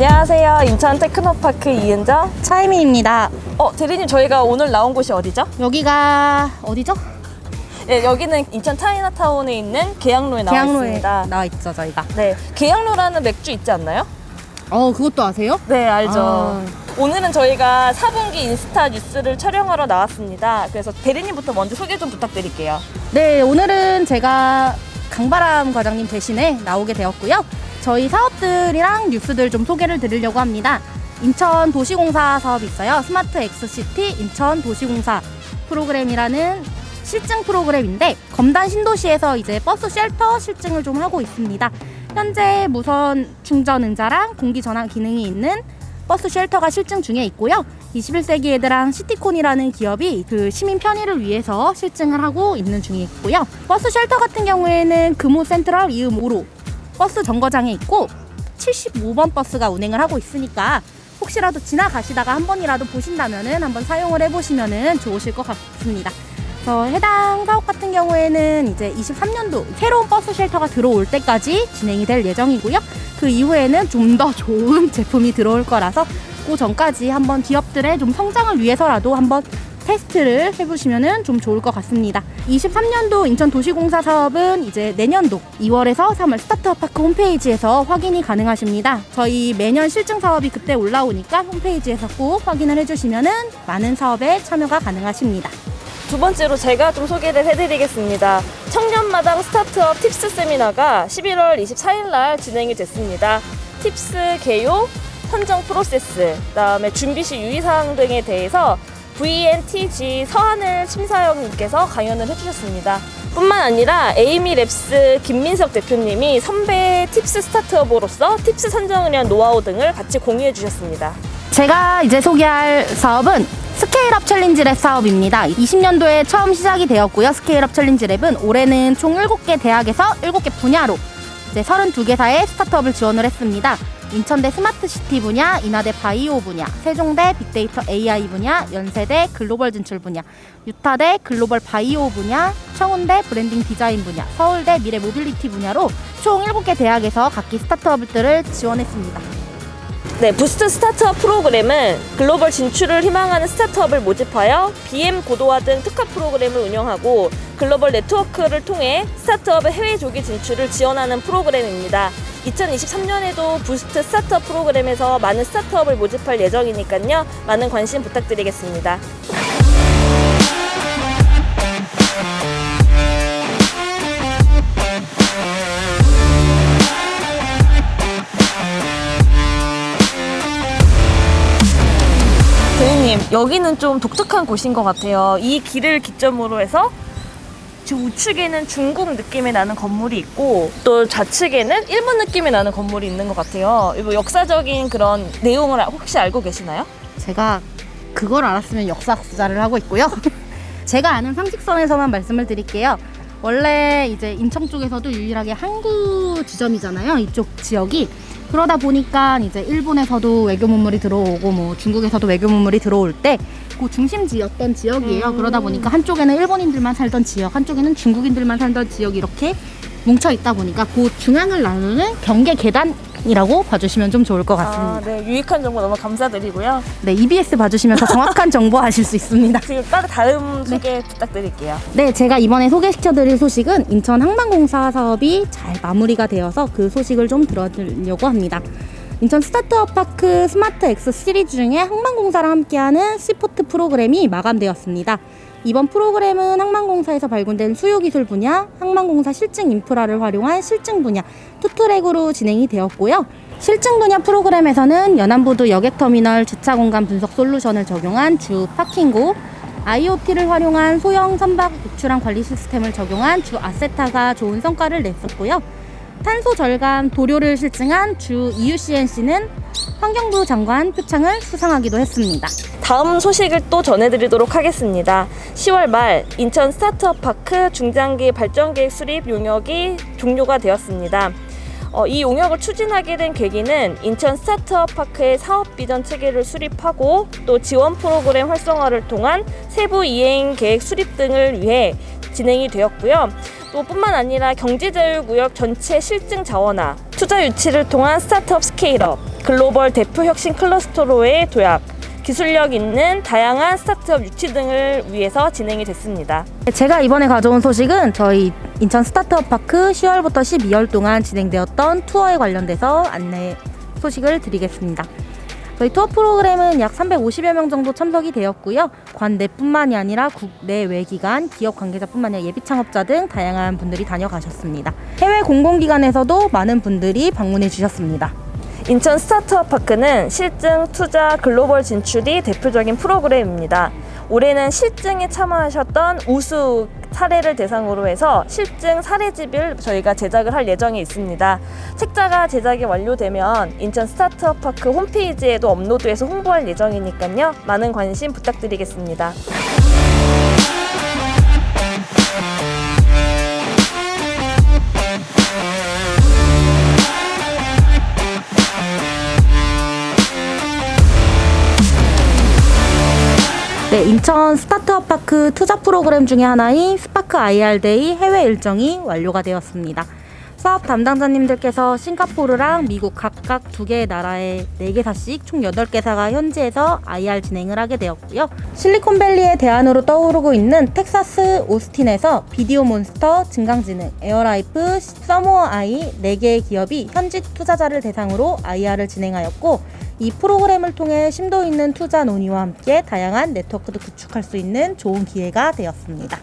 안녕하세요. 인천 테크노파크 이은정, 차이민입니다. 대리님 저희가 오늘 나온 곳이 어디죠? 여기가 어디죠? 네, 여기는 인천 차이나타운에 있는 계양로에 나와 있습니다. 나와 있죠, 저희가. 네, 계양로라는 맥주 있지 않나요? 그것도 아세요? 네, 알죠. 오늘은 저희가 4분기 인스타 뉴스를 촬영하러 나왔습니다. 그래서 대리님부터 먼저 소개 좀 부탁드릴게요. 네, 오늘은 제가 강바람 과장님 대신에 나오게 되었고요. 저희 사업들이랑 뉴스들 좀 소개를 드리려고 합니다. 인천 도시공사 사업이 있어요. 스마트 엑스시티 인천 도시공사 프로그램이라는 실증 프로그램인데, 검단 신도시에서 이제 버스 쉘터 실증을 좀 하고 있습니다. 현재 무선 충전 의자랑 공기 전환 기능이 있는 버스 쉘터가 실증 중에 있고요. 21세기 애들랑 시티콘이라는 기업이 그 시민 편의를 위해서 실증을 하고 있는 중에 있고요. 버스 쉘터 같은 경우에는 금호 센트럴 이음 5로 버스 정거장에 있고 75번 버스가 운행을 하고 있으니까 혹시라도 지나가시다가 한 번이라도 보신다면은 한번 사용을 해보시면은 좋으실 것 같습니다. 해당 사업 같은 경우에는 이제 23년도 새로운 버스 쉘터가 들어올 때까지 진행이 될 예정이고요. 그 이후에는 좀 더 좋은 제품이 들어올 거라서 그 전까지 한번 기업들의 좀 성장을 위해서라도 한번 테스트를 해보시면 좀 좋을 것 같습니다. 23년도 인천도시공사 사업은 이제 내년도 2월에서 3월 스타트업파크 홈페이지에서 확인이 가능하십니다. 저희 매년 실증 사업이 그때 올라오니까 홈페이지에서 꼭 확인을 해주시면 많은 사업에 참여가 가능하십니다. 두 번째로 제가 좀 소개를 해드리겠습니다. 청년마당 스타트업 팁스 세미나가 11월 24일 날 진행이 됐습니다. 팁스 개요, 선정 프로세스, 그다음에 준비 시 유의사항 등에 대해서 VNTG 서하늘 심사위원님께서 강연을 해주셨습니다. 뿐만 아니라 에이미랩스 김민석 대표님이 선배 팁스 스타트업으로서 팁스 선정을 위한 노하우 등을 같이 공유해 주셨습니다. 제가 이제 소개할 사업은 스케일업 챌린지랩 사업입니다. 20년도에 처음 시작이 되었고요. 스케일업 챌린지랩은 올해는 총 7개 대학에서 7개 분야로 이제 32개사의 스타트업을 지원을 했습니다. 인천대 스마트시티 분야, 인하대 바이오 분야, 세종대 빅데이터 AI 분야, 연세대 글로벌 진출 분야, 유타대 글로벌 바이오 분야, 청운대 브랜딩 디자인 분야, 서울대 미래 모빌리티 분야로 총 7개 대학에서 각기 스타트업들을 지원했습니다. 네, 부스트 스타트업 프로그램은 글로벌 진출을 희망하는 스타트업을 모집하여 BM 고도화 등 특화 프로그램을 운영하고 글로벌 네트워크를 통해 스타트업의 해외 조기 진출을 지원하는 프로그램입니다. 2023년에도 부스트 스타트업 프로그램에서 많은 스타트업을 모집할 예정이니까요. 많은 관심 부탁드리겠습니다. 대리님, 여기는 좀 독특한 곳인 것 같아요. 이 길을 기점으로 해서 우측에는 중국 느낌이 나는 건물이 있고 또 좌측에는 일본 느낌이 나는 건물이 있는 것 같아요. 역사적인 그런 내용을 혹시 알고 계시나요? 제가 그걸 알았으면 역사학자를 하고 있고요. 제가 아는 상식선에서만 말씀을 드릴게요. 원래 이제 인천 쪽에서도 유일하게 항구 지점이잖아요. 이쪽 지역이. 그러다 보니까 이제 일본에서도 외교 문물이 들어오고 뭐 중국에서도 외교 문물이 들어올 때 그 중심지였던 지역이에요. 그러다 보니까 한쪽에는 일본인들만 살던 지역, 한쪽에는 중국인들만 살던 지역 이렇게 뭉쳐 있다 보니까 그 중앙을 나누는 경계 계단이라고 봐주시면 좀 좋을 것 같습니다. 네, 유익한 정보 너무 감사드리고요. 네, EBS 봐주시면서 정확한 정보 아실 수 있습니다. 지금 다음 소개 부탁드릴게요. 네, 제가 이번에 소개시켜드릴 소식은 인천 항만공사 사업이 잘 마무리가 되어서 그 소식을 좀 들어드리려고 합니다. 인천 스타트업 파크 스마트 X 시리즈 중에 항만공사랑 함께하는 시포트 프로그램이 마감되었습니다. 이번 프로그램은 항만공사에서 발굴된 수요기술 분야, 항만공사 실증 인프라를 활용한 실증 분야 투트랙으로 진행이 되었고요. 실증 분야 프로그램에서는 연안부두 여객터미널 주차공간 분석 솔루션을 적용한 주 파킹고, IoT를 활용한 소형 선박 우출항 관리 시스템을 적용한 주 아세타가 좋은 성과를 냈었고요. 탄소 절감 도료를 실증한 주 EUCNC는 환경부 장관 표창을 수상하기도 했습니다. 다음 소식을 또 전해드리도록 하겠습니다. 10월 말 인천 스타트업 파크 중장기 발전계획 수립 용역이 종료가 되었습니다. 이 용역을 추진하게 된 계기는 인천 스타트업 파크의 사업 비전 체계를 수립하고 또 지원 프로그램 활성화를 통한 세부 이행 계획 수립 등을 위해 진행이 되었고요. 또 뿐만 아니라 경제자유구역 전체 실증 자원화, 투자 유치를 통한 스타트업 스케일업, 글로벌 대표 혁신 클러스터로의 도약, 기술력 있는 다양한 스타트업 유치 등을 위해서 진행이 됐습니다. 제가 이번에 가져온 소식은 저희 인천 스타트업 파크 10월부터 12월 동안 진행되었던 투어에 관련돼서 안내 소식을 드리겠습니다. 저희 투어 프로그램은 약 350여 명 정도 참석이 되었고요. 관내뿐만이 아니라 국내 외기관, 기업 관계자뿐만 아니라 예비 창업자 등 다양한 분들이 다녀가셨습니다. 해외 공공기관에서도 많은 분들이 방문해 주셨습니다. 인천 스타트업 파크는 실증, 투자, 글로벌 진출이 대표적인 프로그램입니다. 올해는 실증에 참여하셨던 우수 사례를 대상으로 해서 실증 사례집을 저희가 제작을 할 예정에 있습니다. 책자가 제작이 완료되면 인천 스타트업 파크 홈페이지에도 업로드해서 홍보할 예정이니까요. 많은 관심 부탁드리겠습니다. 네, 인천 스타트업 파크 투자 프로그램 중에 하나인 스파크 IR데이 해외 일정이 완료가 되었습니다. 사업 담당자님들께서 싱가포르랑 미국 각각 2개의 나라에 4개사씩 총 8개사가 현지에서 IR 진행을 하게 되었고요. 실리콘밸리의 대안으로 떠오르고 있는 텍사스 오스틴에서 비디오 몬스터, 증강지능, 에어라이프, 서머아이 4개의 기업이 현지 투자자를 대상으로 IR을 진행하였고, 이 프로그램을 통해 심도 있는 투자 논의와 함께 다양한 네트워크도 구축할 수 있는 좋은 기회가 되었습니다.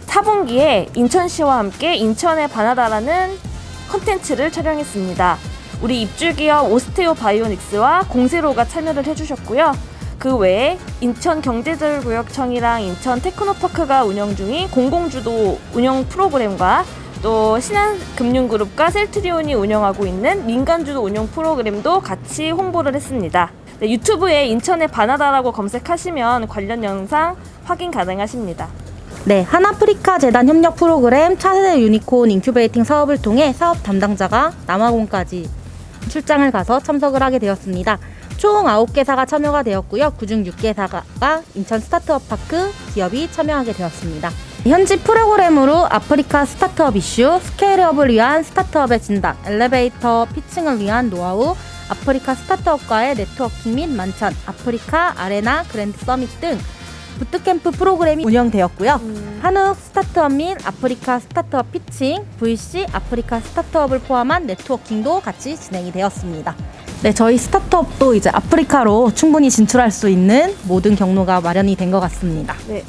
4분기에 인천시와 함께 인천의 바나다라는 컨텐츠를 촬영했습니다. 우리 입주기업 오스테오 바이오닉스와 공세로가 참여를 해주셨고요. 그 외에 인천경제자율구역청이랑 인천 테크노파크가 운영 중인 공공주도 운영 프로그램과 또 신한금융그룹과 셀트리온이 운영하고 있는 민간주도 운영 프로그램도 같이 홍보를 했습니다. 네, 유튜브에 인천의 바나다라고 검색하시면 관련 영상 확인 가능하십니다. 네, 한아프리카 재단 협력 프로그램 차세대 유니콘 인큐베이팅 사업을 통해 사업 담당자가 남아공까지 출장을 가서 참석을 하게 되었습니다. 총 9개사가 참여가 되었고요. 그중 6개사가 인천 스타트업 파크 기업이 참여하게 되었습니다. 현지 프로그램으로 아프리카 스타트업 이슈, 스케일업을 위한 스타트업의 진단, 엘리베이터 피칭을 위한 노하우, 아프리카 스타트업과의 네트워킹 및 만찬, 아프리카 아레나 그랜드 서밋 등 부트캠프 프로그램이 운영되었고요. 한국 스타트업 및 아프리카 스타트업 피칭, VC 아프리카 스타트업을 포함한 네트워킹도 같이 진행이 되었습니다. 네, 저희 스타트업도 이제 아프리카로 충분히 진출할 수 있는 모든 경로가 마련이 된 것 같습니다. 네.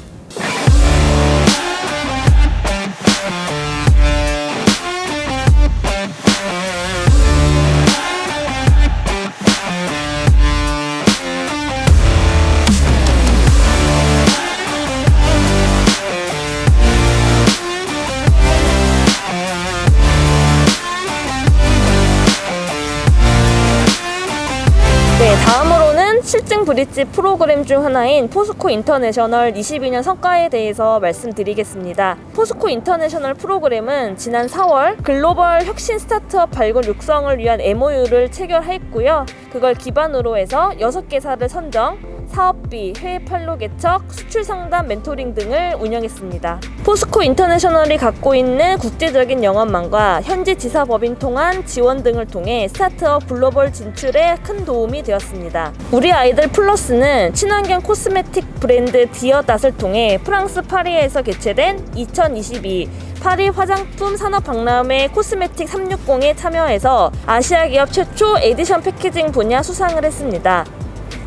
네, 다음으로는 실증 브릿지 프로그램 중 하나인 포스코 인터내셔널 22년 성과에 대해서 말씀드리겠습니다. 포스코 인터내셔널 프로그램은 지난 4월 글로벌 혁신 스타트업 발굴 육성을 위한 MOU를 체결했고요. 그걸 기반으로 해서 6개사를 선정, 사업비, 해외 판로 개척, 수출 상담, 멘토링 등을 운영했습니다. 포스코 인터내셔널이 갖고 있는 국제적인 영업망과 현지 지사 법인 통한 지원 등을 통해 스타트업 글로벌 진출에 큰 도움이 되었습니다. 우리 아이들 플러스는 친환경 코스메틱 브랜드 디어닷을 통해 프랑스 파리에서 개최된 2022 파리 화장품 산업 박람회 코스메틱 360에 참여해서 아시아 기업 최초 에디션 패키징 분야 수상을 했습니다.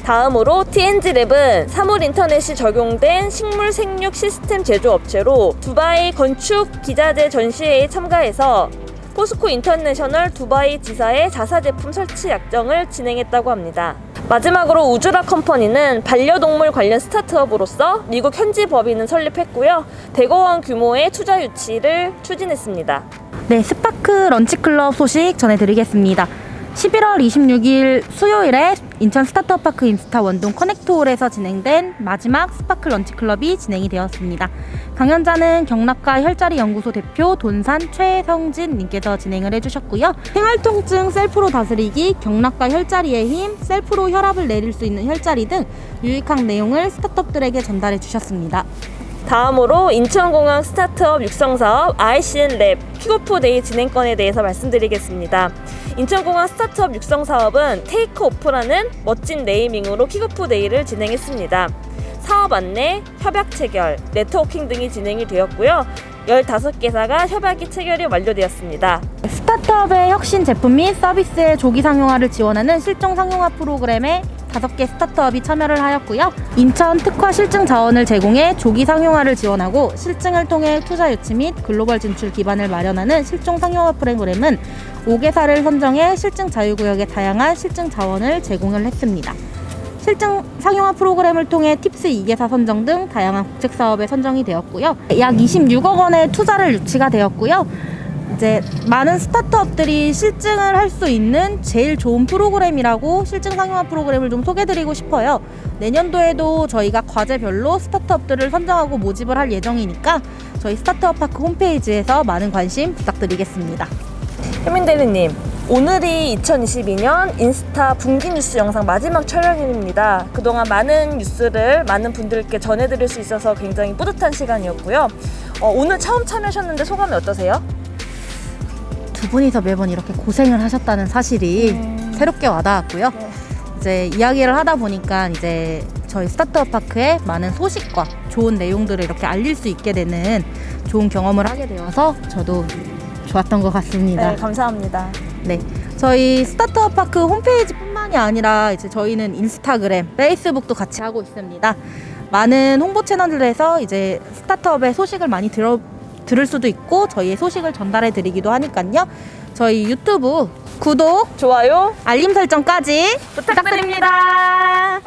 다음으로 TNG랩은 사물인터넷이 적용된 식물 생육 시스템 제조업체로 두바이 건축 기자재 전시회에 참가해서 포스코 인터내셔널 두바이 지사의 자사 제품 설치 약정을 진행했다고 합니다. 마지막으로 우주라 컴퍼니는 반려동물 관련 스타트업으로서 미국 현지 법인을 설립했고요. 100억 원 규모의 투자 유치를 추진했습니다. 네, 스파크 런치클럽 소식 전해드리겠습니다. 11월 26일 수요일에 인천 스타트업파크 인스타 원동 커넥트홀에서 진행된 마지막 스파크 런치클럽이 진행이 되었습니다. 강연자는 경락과 혈자리 연구소 대표 돈산 최성진 님께서 진행을 해주셨고요. 생활통증 셀프로 다스리기, 경락과 혈자리의 힘, 셀프로 혈압을 내릴 수 있는 혈자리 등 유익한 내용을 스타트업들에게 전달해 주셨습니다. 다음으로 인천공항 스타트업 육성사업 ICN랩 킥오프데이 진행건에 대해서 말씀드리겠습니다. 인천공항 스타트업 육성사업은 테이크오프라는 멋진 네이밍으로 킥오프데이를 진행했습니다. 사업 안내, 협약 체결, 네트워킹 등이 진행이 되었고요. 15개사가 협약이 체결이 완료되었습니다. 스타트업의 혁신 제품 및 서비스의 조기 상용화를 지원하는 실종 상용화 프로그램에 5개 스타트업이 참여를 하였고요. 인천 특화 실증 자원을 제공해 조기 상용화를 지원하고 실증을 통해 투자 유치 및 글로벌 진출 기반을 마련하는 실종 상용화 프로그램은 5개사를 선정해 실증 자유구역에 다양한 실증 자원을 제공을 했습니다. 실증 상용화 프로그램을 통해 팁스 2개사 선정 등 다양한 국책 사업에 선정이 되었고요. 약 26억 원의 투자를 유치가 되었고요. 이제 많은 스타트업들이 실증을 할 수 있는 제일 좋은 프로그램이라고 실증 상용화 프로그램을 좀 소개드리고 싶어요. 내년도에도 저희가 과제별로 스타트업들을 선정하고 모집을 할 예정이니까 저희 스타트업 파크 홈페이지에서 많은 관심 부탁드리겠습니다. 혜민 대리님, 오늘이 2022년 인스타 분기 뉴스 영상 마지막 촬영일입니다. 그동안 많은 뉴스를 많은 분들께 전해드릴 수 있어서 굉장히 뿌듯한 시간이었고요. 오늘 처음 참여하셨는데 소감이 어떠세요? 두 분이서 매번 이렇게 고생을 하셨다는 사실이 새롭게 와닿았고요. 네. 이제 이야기를 하다 보니까 이제 저희 스타트업 파크의 많은 소식과 좋은 내용들을 이렇게 알릴 수 있게 되는 좋은 경험을 하게 되어서 저도 좋았던 것 같습니다. 네, 감사합니다. 네, 저희 스타트업 파크 홈페이지뿐만이 아니라 이제 저희는 인스타그램, 페이스북도 같이 하고 있습니다. 많은 홍보 채널들에서 이제 스타트업의 소식을 많이 들을 수도 있고 저희의 소식을 전달해 드리기도 하니까요. 저희 유튜브 구독, 좋아요 알림 설정까지 부탁드립니다.